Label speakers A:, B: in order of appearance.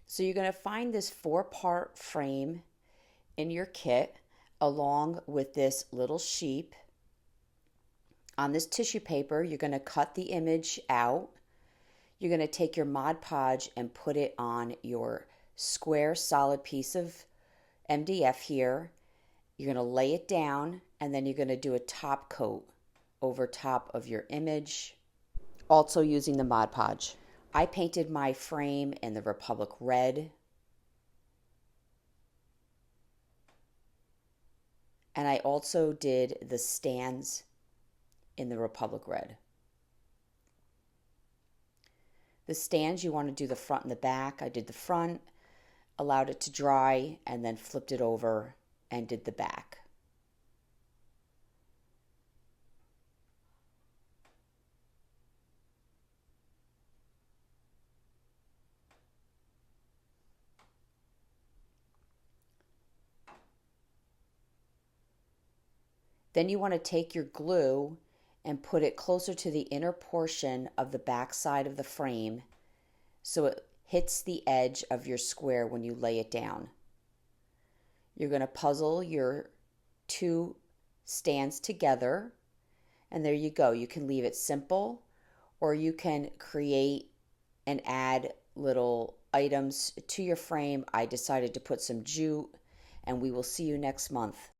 A: So you're going to find this 4-part frame in your kit along with this little sheep. On this tissue paper, you're going to cut the image out. You're going to take your Mod Podge and put it on your square solid piece of MDF here. You're going to lay it down, and then you're going to do a top coat over top of your image, also using the Mod Podge. I painted my frame in the Republic Red, and I also did the stands in the Republic Red. The stands, you want to do the front and the back. I did the front, allowed it to dry, and then flipped it over and did the back. Then you want to take your glue and put it closer to the inner portion of the back side of the frame so it hits the edge of your square when you lay it down. You're going to puzzle your two stands together, and there you go. You can leave it simple, or you can create and add little items to your frame. I decided to put some jute, and we will see you next month.